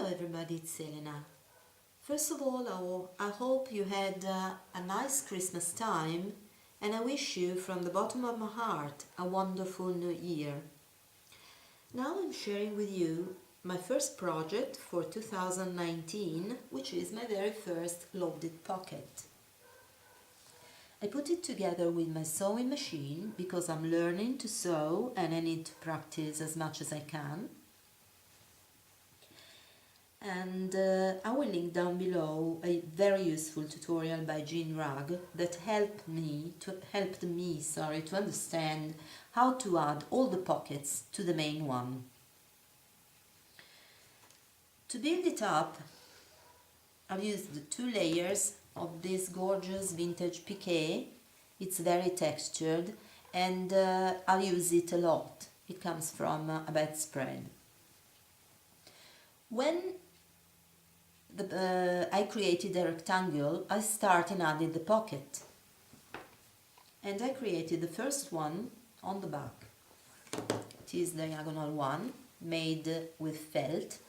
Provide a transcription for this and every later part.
Hello everybody, it's Elena. First of all, I hope you had a nice Christmas time, and I wish you from the bottom of my heart a wonderful new year. Now I'm sharing with you my first project for 2019, which is my very first loaded pocket. I put it together with my sewing machine because I'm learning to sew and I need to practice as much as I can. And I will link down below a very useful tutorial by Jean Rugg that helped me to understand how to add all the pockets to the main one. To build it up, I've used the 2 layers of this gorgeous vintage piqué. It's very textured and I'll use it a lot. It comes from a bedspread. When I created a rectangle, I started and added the pocket. And I created the first one on the back. It is the diagonal one, made with felt.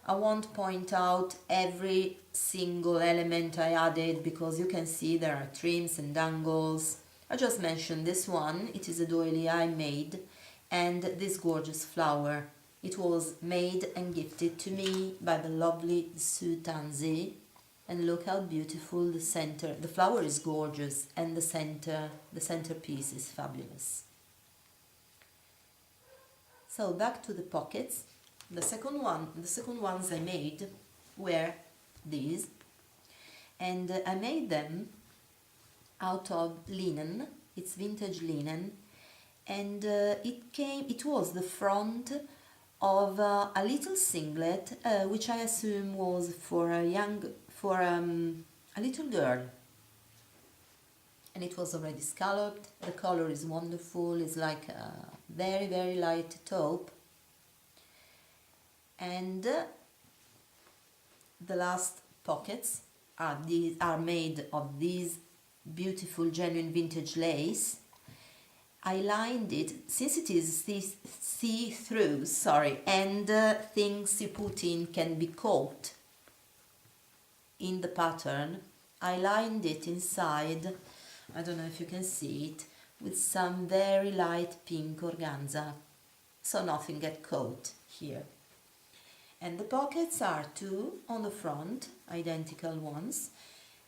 I won't point out every single element I added because you can see there are trims and dangles. I just mentioned this one. It is a doily I made, and this gorgeous flower. It was made and gifted to me by the lovely Sue Tanzi, and look how beautiful the flower is gorgeous, and the centerpiece is fabulous. So back to the pockets. The second ones I made were these, and I made them out of linen. It's vintage linen, and it was the front of a little singlet, which I assume was for a little girl, and it was already scalloped. The color is wonderful. It's like a very, very light taupe, and the last pockets are made of these beautiful genuine vintage lace. I lined it, since it is see-through, and things you put in can be caught in the pattern. I lined it inside, I don't know if you can see it, with some very light pink organza, so nothing get caught here. And the pockets are 2 on the front, identical ones,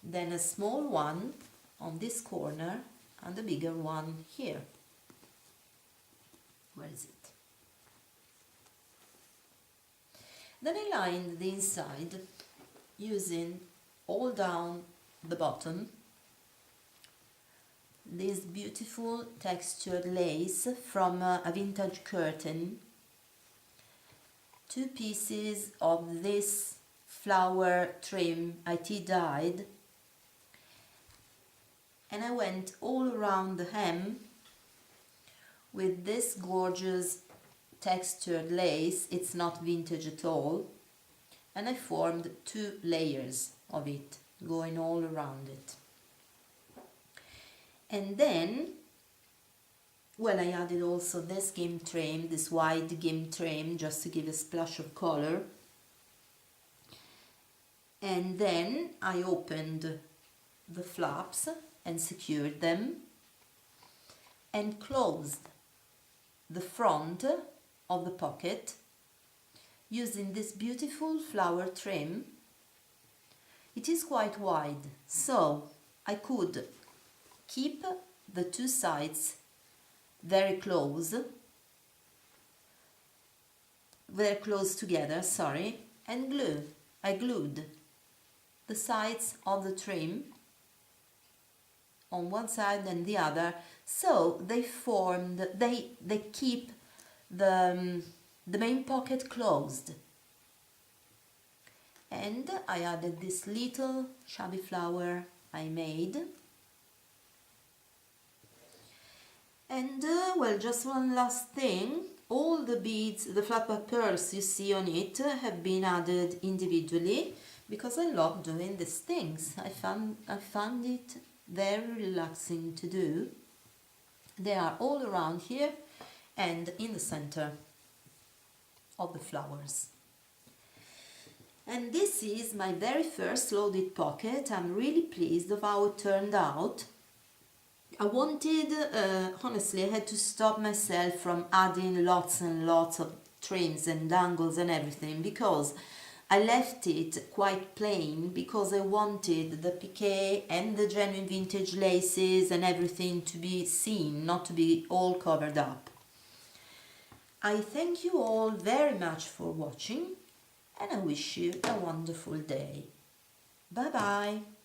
then a small one on this corner and a bigger one here. Where is it? Then I lined the inside using all down the bottom this beautiful textured lace from a vintage curtain, 2 pieces of this flower trim I tea-dyed, and I went all around the hem with this gorgeous textured lace. It's not vintage at all, and I formed 2 layers of it going all around it. And then, well, I added also this gimp trim, this wide gimp trim, just to give a splash of color. And then I opened the flaps and secured them and closed the front of the pocket using this beautiful flower trim. It is quite wide, so I could keep the 2 sides very close together, and glue. I glued the sides of the trim on one side and the other, so they keep the main pocket closed. And I added this little shabby flower I made. And well, just one last thing, all the beads, the flatback pearls you see on it have been added individually because I love doing these things. I found it very relaxing to do. They are all around here and in the center of the flowers. And this is my very first loaded pocket. I'm really pleased of how it turned out. I wanted, honestly, I had to stop myself from adding lots and lots of trims and dangles and everything, because I left it quite plain because I wanted the piqué and the genuine vintage laces and everything to be seen, not to be all covered up. I thank you all very much for watching, and I wish you a wonderful day. Bye bye!